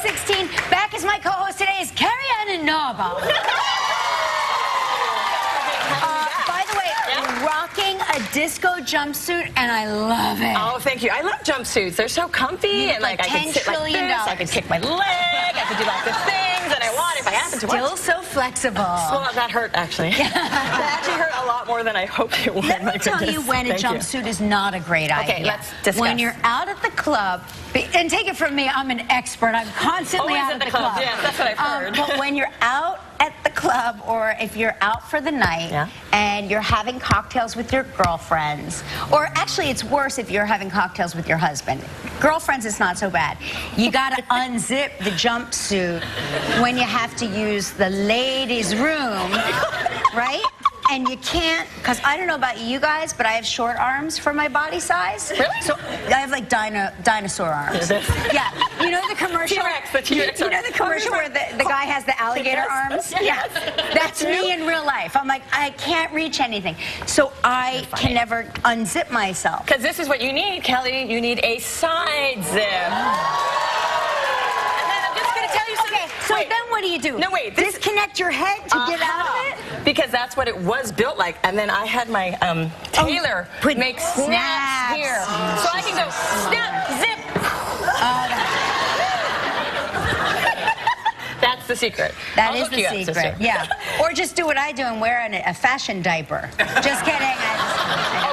16. Back as my co-host today is Carrie and Inaba. By the way, rocking a disco jumpsuit, and I love it. Oh, thank you. I love jumpsuits. They're so comfy, and like I can sit like this, I can kick my leg, I can do lots of things that I want if I happen to. Still so flexible. Well, that hurt actually. That actually hurt a lot more than I hoped it would. Let me tell you when a jumpsuit is not a great idea. Okay, let's discuss. When you're out at the club, and take it from me, I'm an expert. I'm constantly Always out at the club. Yeah, that's what I've heard. But when you're out at the club, or if you're out for the night, and you're having cocktails with your girlfriends, or actually it's worse if you're having cocktails with your husband. Girlfriends, it's not so bad. You gotta unzip the jumpsuit when you have to use the ladies' room, right? And you can't, because I don't know about you guys, but I have short arms for my body size. Really? So I have like dinosaur arms. Yeah. You know the commercial? T-Rex, the T-Rex. You know the commercial where the guy has the alligator arms? Yes. Yeah. That's me in real life. I'm like, I can't reach anything. So I can never unzip myself. Because this is what you need, Kelly. You need a side zip. So then what do you do? No, wait. Disconnect your head to get out of it? Because that's what it was built like. And then I had my tailor make snaps here. So I can go snap, zip. That's the secret. That is the secret. Yeah. Or just do what I do and wear a fashion diaper. Just kidding.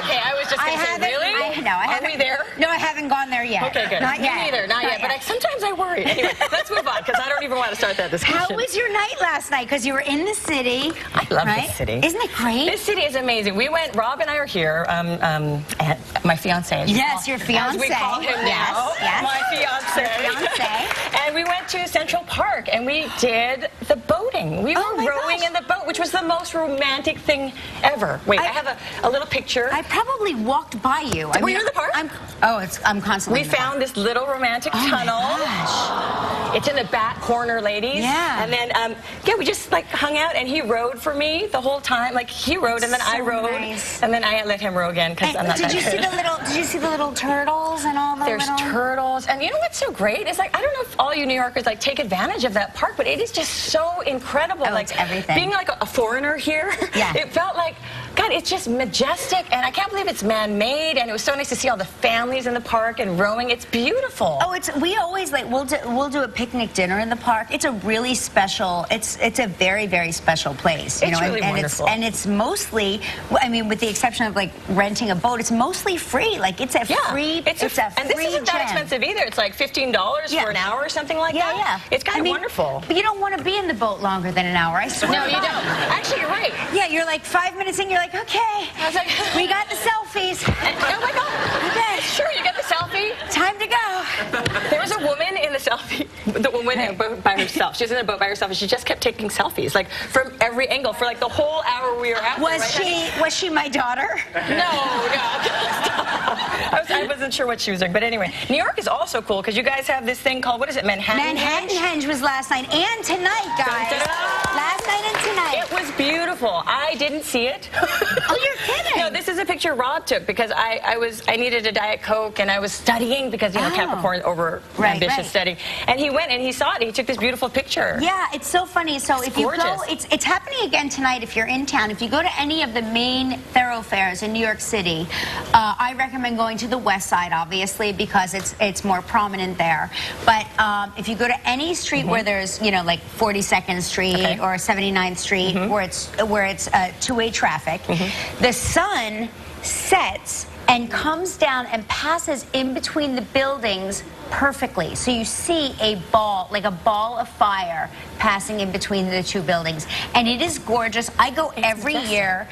Okay, I was just going to say, really? Are we there? No, I haven't gone there yet. Okay, good. Not yet. Me neither, not yet. But sometimes I worry. Anyway, let's move on, because I don't even want to start that discussion. How was your night last night? Because you were in the city. I love this city. Isn't it great? This city is amazing. We went, Rob and I are here, my fiancé. Yes, your fiancé. As we call him now. Yes. My fiancé. Your fiancé. And we went to Central Park, and we did the boating. We were rowing in the boat, which was the most romantic thing ever. Wait, I have a little picture. I probably walked by you. Were you in the park? I'm constantly We found this little romantic tunnel. Gosh. It's in the back corner, ladies. Yeah. And then, we just like hung out, and he rowed for me the whole time. Like he rowed, and then I rowed, and then I let him row again because I'm not that good. Did you see the little turtles and all the There's turtles, and you know what's so great? It's like I don't know if all you New Yorkers like take advantage of that park, but it is just so incredible. Like it's everything. Being like a foreigner here, it felt like God. It's just majestic, and I can't believe it's man-made. And it was so nice to see all the families in the park and rowing. It's beautiful. Oh, we always like we'll do a picnic dinner in the park. It's a really special. It's a very, very special place. It's really wonderful. It's mostly, I mean, with the exception of like renting a boat, it's mostly free. Like it's a free. And this isn't that expensive either. It's like $15 for an hour or something like that. Yeah. It's kind of wonderful. But you don't want to be in the boat longer than an hour. I swear. No, you don't. Actually, you're right. Yeah, you're like 5 minutes in. You're like, okay. I was like, we got the selfies. Oh my God. Okay. Sure, you get the selfie. Time to go. There was a woman in the selfie, the woman in a boat by herself. She was in a boat by herself, and she just kept taking selfies, like from every angle, for like the whole hour we were out. Was she my daughter? No. I wasn't sure what she was doing, but anyway, New York is also cool because you guys have this thing called, what is it, Manhattan Henge was last night and tonight, guys. Last night and tonight. It was beautiful. I didn't see it. Oh, you're kidding. No, this is a picture Rob took because I needed a Diet Coke and I was studying because, Capricorn over ambitious studying. And he went and he saw it and he took this beautiful picture. Yeah, it's so funny. So if you gorgeous. go, it's happening again tonight if you're in town. If you go to any of the main thoroughfares in New York City, I recommend going to the West Side, obviously, because it's more prominent there. But if you go to any street where there's, like 42nd Street or 79th Street, where it's two-way traffic, the sun sets and comes down and passes in between the buildings perfectly. So you see a ball, like a ball of fire passing in between the two buildings. And it is gorgeous. I go every year.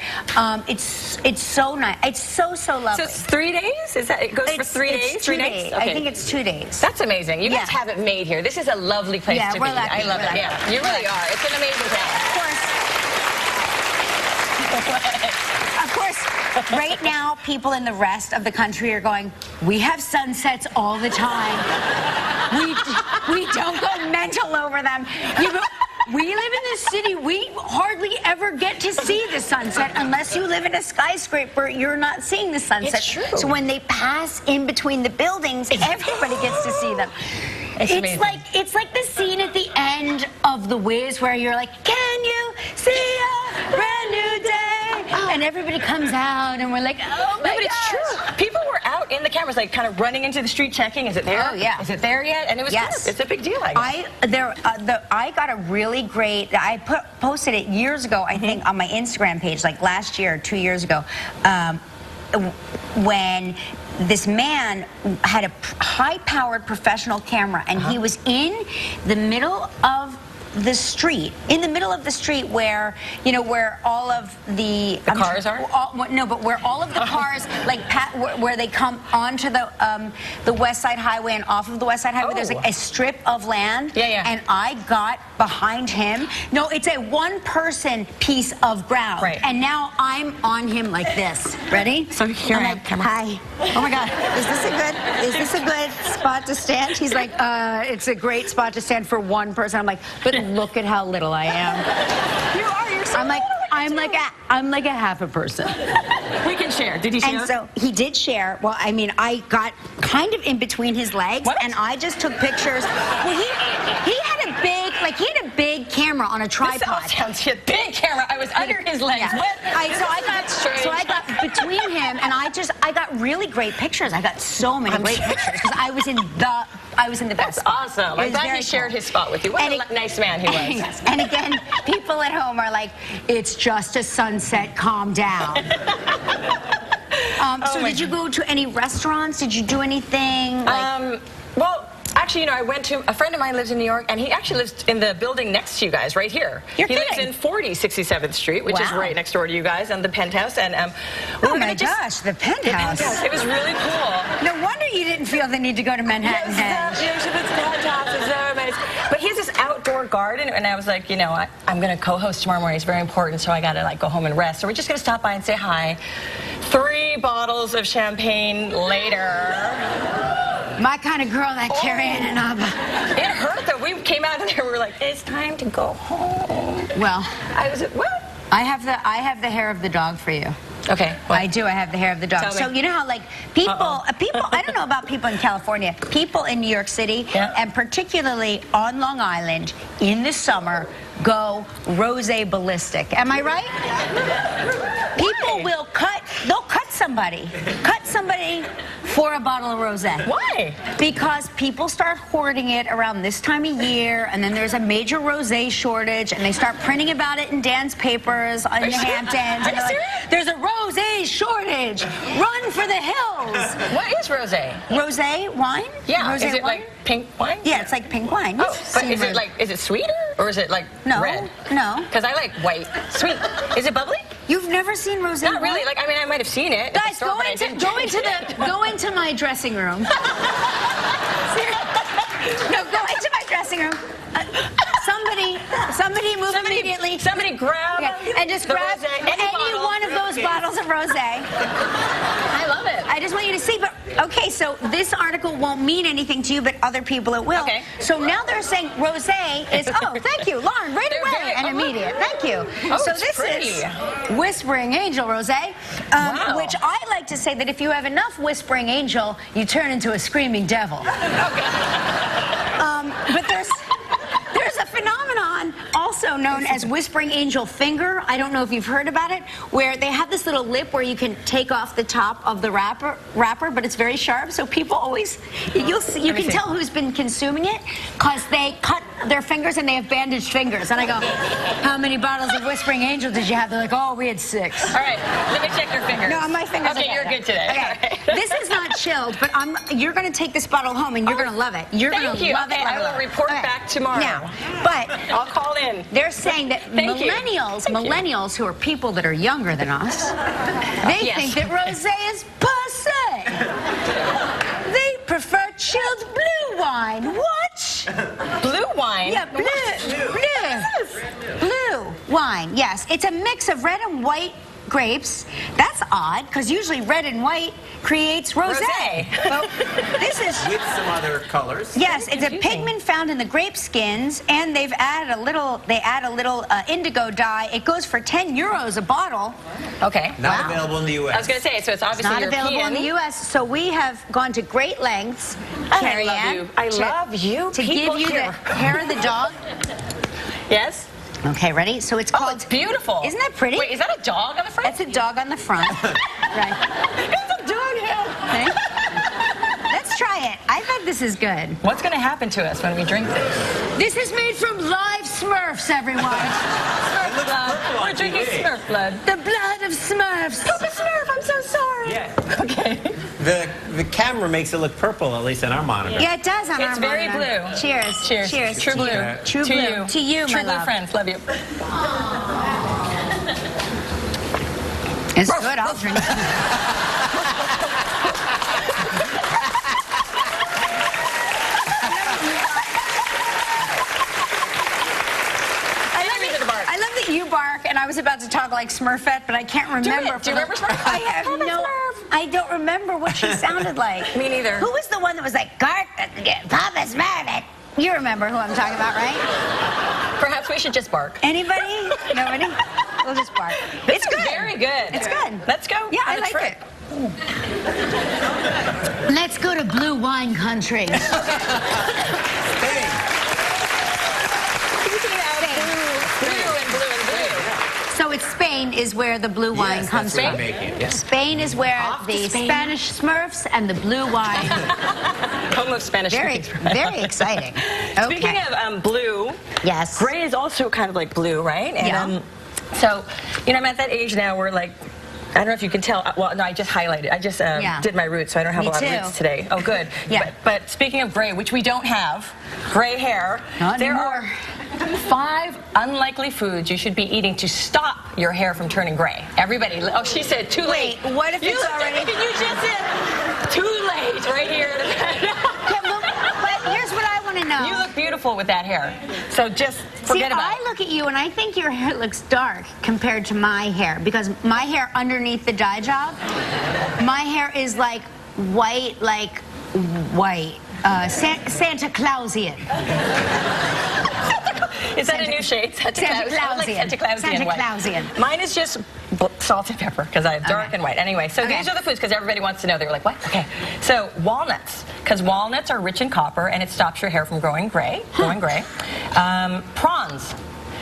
It's so nice. It's so lovely. So it's 3 days? It goes for 3 days? 3 days. Okay. I think it's 2 days. That's amazing. You guys have it made here. This is a lovely place to be. We're lucky. I love it. Yeah, you really are. It's an amazing town. Of course, right now, people in the rest of the country are going, we have sunsets all the time. We don't go mental over them. We live in the city. We hardly ever get to see the sunset unless you live in a skyscraper. You're not seeing the sunset. It's true. So when they pass in between the buildings, everybody gets to see them. It's amazing. It's like the scene at the end of The Wiz where you're like, can you see a brand new day? And everybody comes out and we're like, oh my No, but it's true. People were out in the cameras, like kind of running into the street checking. Is it there? Oh, yeah. Is it there yet? And it was Yes. it's a big deal, I guess. I got a really great, posted it years ago, I think, on my Instagram page, like last year, 2 years ago, when this man had a high-powered professional camera, and he was in the middle of the street, where, you know, where all of the cars are? No, but where all of the cars, like, where they come onto the West Side Highway and off of the West Side Highway, there's like a strip of land. Yeah, yeah. And I got behind him. No, it's a one-person piece of ground. Right. And now I'm on him like this. Ready? So here I am, camera. Hi. Oh my God. Is this a good spot to stand? He's like, it's a great spot to stand for one person. I'm like, but look at how little I am. You are. You're so I'm like a half a person. We can share. Did he share? And so he did share. Well, I mean, I got kind of in between his legs, and I just took pictures. Well, he had a big camera on a tripod. This sounds a big camera. I was under his legs. Yeah. So I got between him, and I got really great pictures. I got so many great pictures because I was in the best spot. Awesome. I'm glad he shared his spot with you. What a nice man he was. Yes. And again, people at home are like, it's just a sunset, calm down. So did you go to any restaurants? Did you do anything? Well, actually, you know, I went to, a friend of mine lives in New York, and he actually lives in the building next to you guys, right here. He lives in 4067th Street, which is right next door to you guys, and the penthouse. And oh my gosh, the penthouse. It was really cool. No wonder you didn't feel the need to go to Manhattan. But he has this outdoor garden, and I was like, you know, I'm going to co-host tomorrow morning. It's very important, so I got to like go home and rest. So we're just going to stop by and say hi. 3 bottles of champagne later. My kind of girl, that Carrie and Inaba. It hurt though. We came out of there. We were like, it's time to go home. Well, I was what? I have the hair of the dog for you. Okay. What? I do. I have the hair of the dog. So you know how like people, I don't know about people in California, people in New York City, and particularly on Long Island in the summer, go rosé ballistic. Am I right? People will they'll cut somebody for a bottle of rosé. Why? Because people start hoarding it around this time of year, and then there's a major rosé shortage, and they start printing about it in dance papers in the Hamptons. And they're like, there's a rosé shortage. Run for the hills. What is rosé? Rosé wine? Yeah. Rosé is it wine? like pink wine? Yeah, it's like pink wine. Oh, but is it sweeter or is it like red? No. Because I like white. Sweet. Is it bubbly? You've never seen rosé? Not really. Like, I mean, I might have seen it. Guys, go into my dressing room. No, go into my dressing room. Somebody move immediately. Somebody grab and just grab any one of those bottles of rosé. I love it. I just want you to see, but okay, so this article won't mean anything to you, but other people it will. Okay. So now they're saying rosé is, oh, thank you, Lauren, right away, and immediate. Thank you. Oh, so this is Whispering Angel rosé, which I like to say that if you have enough Whispering Angel, you turn into a screaming devil. Okay. But there's a phenomenon also known as Whispering Angel Finger. I don't know if you've heard about it, where they have this little lip where you can take off the top of the wrapper, but it's very sharp. So people always, you can tell who's been consuming it because they cut their fingers and they have bandaged fingers. And I go, how many bottles of Whispering Angel did you have? They're like, oh, we had 6. All right, let me check your fingers. No, my fingers. Okay, you're good today. Okay. This is not chilled, but you're going to take this bottle home and you're going to love it. You're going to love it. I will report back tomorrow. Now, but I'll call in. They're saying that millennials who are people that are younger than us, they think that rosé is passé. They prefer chilled blue wine. What? Blue wine? Yeah, blue wine. Yes, it's a mix of red and white grapes. That's odd, because usually red and white creates rosé. Well, this is with some other colors. Yes, it's a pigment found in the grape skins, and they've added a little. They add a little indigo dye. It goes for €10 a bottle. Okay. Not available in the U.S. I was going to say, so it's obviously Not European. available in the U.S. So we have gone to great lengths, Carrie Ann, I love you. to people give you here. the hair of the dog. Yes. Okay, ready? So it's Oh, called. it's beautiful. Isn't that pretty? Wait, is that a dog on the front? That's a dog on the front. Right. It's a dog head. Okay. Let's try it. I bet this is good. What's going to happen to us when we drink this? This is made from live Smurfs, everyone. Smurf blood. We're drinking Smurf blood. The blood of Smurfs. Papa Smurf, I'm so sorry. Yeah. Okay. The camera makes it look purple, at least on our monitor. Yeah, it does on our It's very monitor. blue. Cheers. Cheers. Cheers. True to blue. you. True To blue. you. To you, True my blue love. friends. Love you. It's good. I'll drink it. I love that you bark, and I was about to talk like Smurfette, but I can't remember. Do you remember Smurf? I have Papa no. Smurf. I don't remember what she sounded like. Me neither. Who was the one that was like, Papa Smurf? You remember who I'm talking about, right? Perhaps we should just bark. Anybody? Nobody? We'll just bark. It's good. Very good. It's good. Let's go. Yeah, I on a like trip. it. Let's go to blue wine country. Speaking of blue and blue. So it's Spain is where the blue wine Yes, comes that's from. where they make it. Yes. Spain is where Off to the Spain. Spanish Smurfs and the blue wine. Home of Spanish. Very, very exciting. Okay. Speaking of blue, Yes. gray is also kind of like blue, right? And, Yeah. So, I'm at that age now where, like, I don't know if you can tell. Well, no, I just highlighted. I just did my roots, so I don't have Me a lot too. of roots today. Oh, good. Yeah. But speaking of gray, which we don't have, gray hair, Not there anymore. are 5 unlikely foods you should be eating to stop your hair from turning gray. Everybody, oh, she said too late. Wait, what if you it's already... You just said too late right here. Okay, well, but here's what I want to know. You look beautiful with that hair. So just forget about I it. look at you and I think your hair looks dark compared to my hair, because my hair underneath the dye job, my hair is like white, Santa Clausian. Is that a new shade? Santa Claus. I like Santa Clausian Santa white. Clausian. Mine is just salt and pepper, because I have dark and white. Anyway, so these are the foods, because everybody wants to know. They're like, what? Okay. So walnuts, because walnuts are rich in copper, and it stops your hair from growing gray. Prawns,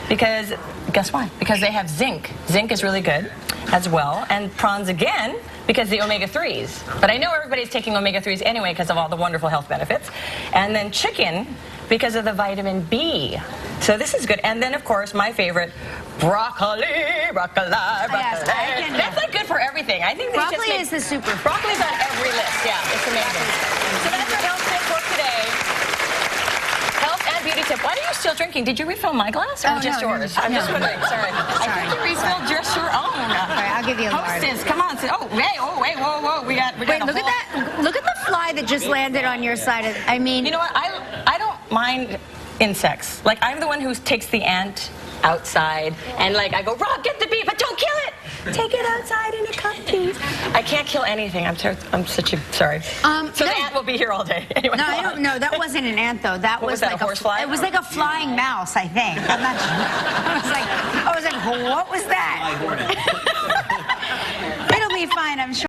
because guess what? Because they have zinc. Zinc is really good as well. And prawns again, because the omega-3s. But I know everybody's taking omega-3s anyway because of all the wonderful health benefits. And then chicken, because of the vitamin B. So this is good. And then, of course, my favorite, broccoli. Yes, I can- That's like good for everything. I think they just Broccoli make- is the super. Broccoli's on every list. Yeah, it's amazing. So that's our health tip for today. Health and beauty tip. Why are you still drinking? Did you refill my glass or Oh, just no, yours? no, I'm just no. wondering. Sorry. I think you refilled just your own. Sorry, I'll give you a large. Hostess, come on. Oh, wait, whoa. We got Wait, a look at whole- that! Look at the fly that just landed on your side of. I mean, You know what? I don't mind insects. Like, I'm the one who takes the ant outside and, like, I go, Rob, get the bee, but don't kill it. Take it outside in a cup, please. I can't kill anything. I'm such a sorry. So no. the ant will be here all day. Anyway, No, go I on. don't know. That wasn't an ant, though. That What was that, like a horsefly? It was like a flying mouse, I think. I'm not sure. I was like, what was that? It'll be fine, I'm sure.